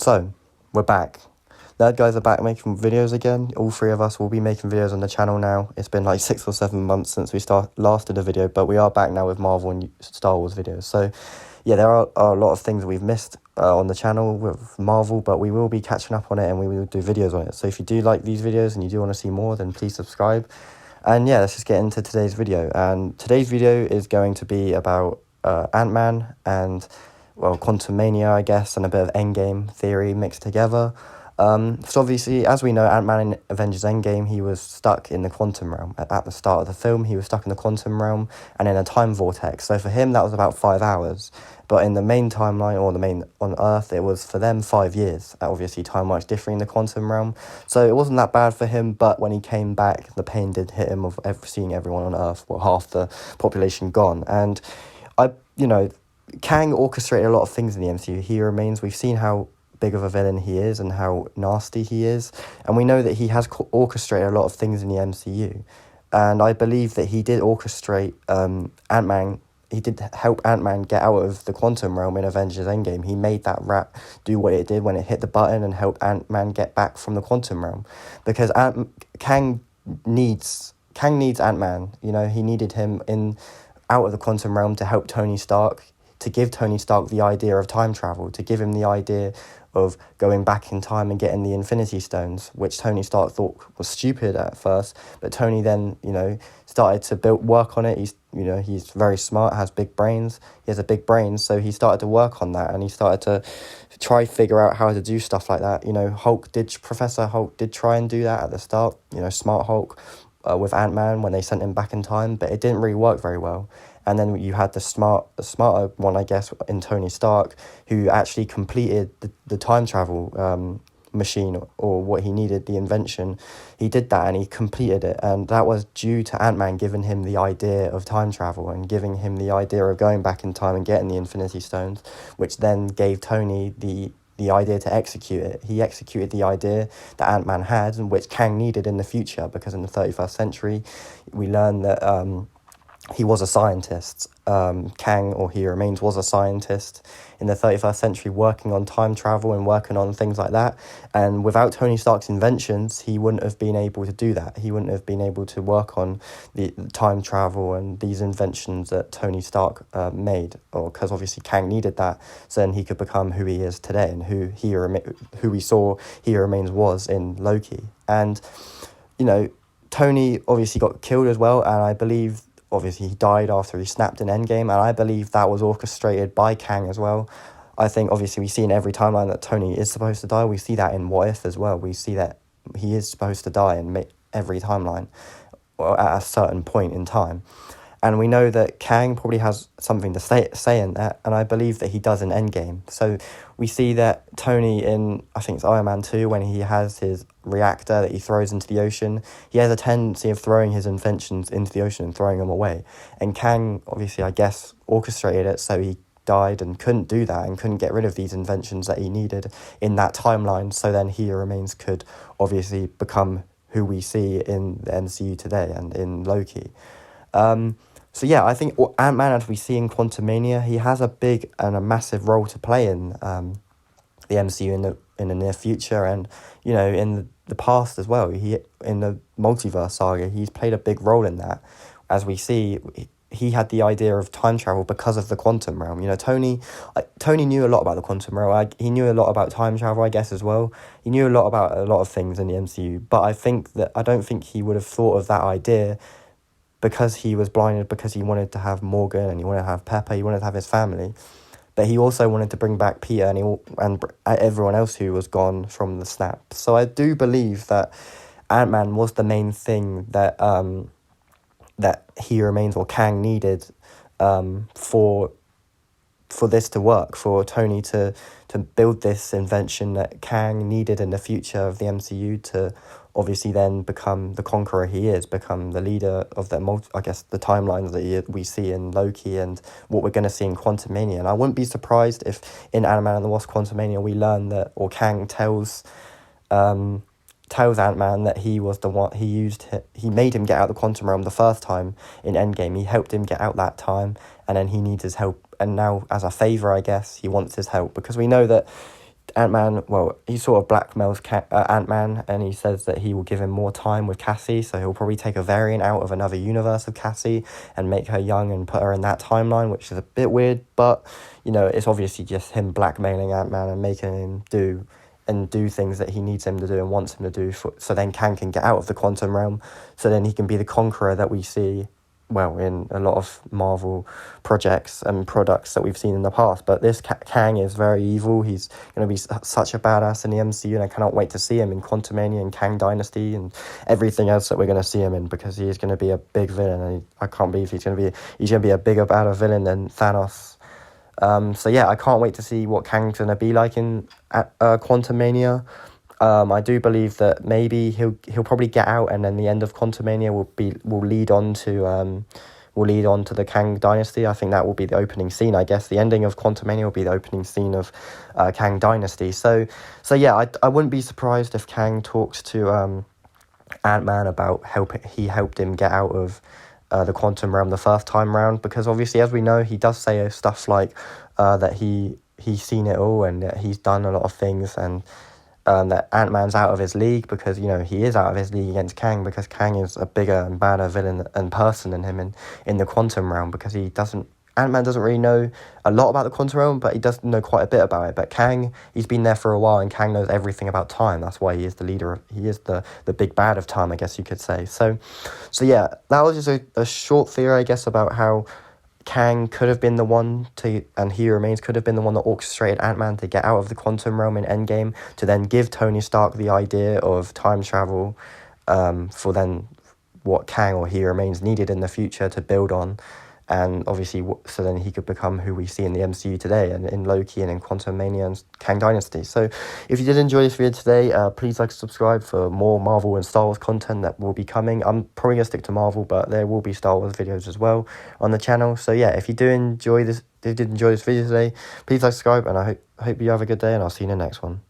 So, we're back. Nerd guys are back making videos again. All three of us will be making videos on the channel now. It's been like 6 or 7 months since we last did a video, but we are back now with Marvel and Star Wars videos. So, yeah, there are a lot of things we've missed on the channel with Marvel, but we will be catching up on it and we will do videos on it. So if you do like these videos and you do want to see more, then please subscribe. And yeah, let's just get into today's video. And today's video is going to be about Ant-Man and, well, Quantumania, I guess, and a bit of Endgame theory mixed together. So obviously, as we know, Ant-Man in Avengers Endgame, he was stuck in the quantum realm. At the start of the film, he was stuck in the quantum realm and in a time vortex. So for him, that was about 5 hours. But in the main timeline, or the main on Earth, it was for them 5 years. Obviously, time works differently in the quantum realm. So it wasn't that bad for him, but when he came back, the pain did hit him of seeing everyone on Earth, well, half the population gone. And Kang orchestrated a lot of things in the MCU. He remains, we've seen how big of a villain he is and how nasty he is, and we know that he has orchestrated a lot of things in the MCU, and I believe that he did orchestrate Ant-Man. He did help Ant-Man get out of the quantum realm in Avengers Endgame. He made that rat do what it did when it hit the button and helped Ant-Man get back from the quantum realm, because Kang needs Ant-Man. He needed him out of the quantum realm to help Tony Stark, to give Tony Stark the idea of time travel, to give him the idea of going back in time and getting the Infinity Stones, which Tony Stark thought was stupid at first, but Tony then, started to work on it. He's very smart, has big brains. He has a big brain, so he started to work on that, and he started to figure out how to do stuff like that. Professor Hulk did try and do that at the start, Smart Hulk, with Ant-Man when they sent him back in time, but it didn't really work very well. And then you had the smarter one, I guess, in Tony Stark, who actually completed the time travel machine, or what he needed, the invention. He did that and he completed it. And that was due to Ant-Man giving him the idea of time travel and giving him the idea of going back in time and getting the Infinity Stones, which then gave Tony the idea to execute it. He executed the idea that Ant-Man had, and which Kang needed in the future, because in the 31st century, we learned that he was a scientist. Kang, or He Remains, was a scientist in the 31st century, working on time travel and working on things like that. And without Tony Stark's inventions, he wouldn't have been able to do that. He wouldn't have been able to work on the time travel and these inventions that Tony Stark made, because obviously Kang needed that, so then he could become who he is today and who we saw He Remains was in Loki. And Tony obviously got killed as well, and I believe obviously he died after he snapped in Endgame, and I believe that was orchestrated by Kang as well. I think obviously we see in every timeline that Tony is supposed to die. We see that in What If as well. We see that he is supposed to die in every timeline, or at a certain point in time. And we know that Kang probably has something to say in that, and I believe that he does in Endgame. So we see that Tony in, I think it's Iron Man 2, when he has his reactor that he throws into the ocean, he has a tendency of throwing his inventions into the ocean and throwing them away. And Kang, obviously, I guess, orchestrated it so he died and couldn't do that and couldn't get rid of these inventions that he needed in that timeline. So then He Remains could obviously become who we see in the MCU today and in Loki. So yeah, I think Ant-Man, as we see in Quantumania, he has a big and a massive role to play in the MCU in the near future, and in the past as well. He, in the multiverse saga, he's played a big role in that. As we see, he had the idea of time travel because of the quantum realm. Tony knew a lot about the quantum realm. He knew a lot about time travel, I guess, as well. He knew a lot about a lot of things in the MCU, but I don't think he would have thought of that idea, because he was blinded, because he wanted to have Morgan and he wanted to have Pepper, he wanted to have his family. But he also wanted to bring back Peter and everyone else who was gone from the snap. So I do believe that Ant-Man was the main thing that that He Remains, or Kang, needed for this to work, for Tony to build this invention that Kang needed in the future of the MCU to obviously then become the conqueror he is, become the leader of the timelines that we see in Loki and what we're going to see in Quantumania. And I wouldn't be surprised if in Ant-Man and the Wasp Quantumania we learn that, or Kang tells Ant-Man that he was the one, he made him get out of the quantum realm the first time in Endgame. He helped him get out that time, and then he needs his help, and now as a favour, I guess, he wants his help, because we know that Ant-Man, well, he sort of blackmails Ant-Man, and he says that he will give him more time with Cassie, so he'll probably take a variant out of another universe of Cassie and make her young and put her in that timeline, which is a bit weird, but, you know, it's obviously just him blackmailing Ant-Man and making him do things that he needs him to do and wants him to do, so then Kang can get out of the quantum realm, so then he can be the conqueror that we see, well, in a lot of Marvel projects and products that we've seen in the past. But this Kang is very evil. He's going to be such a badass in the MCU, and I cannot wait to see him in Quantumania and Kang Dynasty and everything else that we're going to see him in, because he is going to be a big villain, and I can't believe he's going to be a bigger, badder villain than Thanos. So yeah, I can't wait to see what Kang's going to be like in Quantumania. I do believe that maybe he'll probably get out, and then the end of Quantumania will lead on to the Kang Dynasty. I think that will be the opening scene. I guess the ending of Quantumania will be the opening scene of Kang Dynasty. So yeah, I wouldn't be surprised if Kang talks to Ant-Man about he helped him get out of the quantum realm the first time round, because obviously, as we know, he does say stuff like that he's seen it all and that he's done a lot of things, and that Ant-Man's out of his league, because, you know, he is out of his league against Kang, because Kang is a bigger and badder villain and person than him in the quantum realm, because Ant-Man doesn't really know a lot about the quantum realm, but he does know quite a bit about it. But Kang, he's been there for a while, and Kang knows everything about time. That's why he is the leader. He is the big bad of time, I guess you could say. So yeah, that was just a short theory, I guess, about how Kang could have been the one and He Remains could have been the one that orchestrated Ant-Man to get out of the quantum realm in Endgame, to then give Tony Stark the idea of time travel, for then what Kang or He Remains needed in the future to build on. And obviously, so then he could become who we see in the MCU today, and in Loki and in Quantumania and Kang Dynasty. So if you did enjoy this video today, please like and subscribe for more Marvel and Star Wars content that will be coming. I'm probably going to stick to Marvel, but there will be Star Wars videos as well on the channel. So yeah, if you did enjoy this video today, please like, subscribe, and I hope you have a good day, and I'll see you in the next one.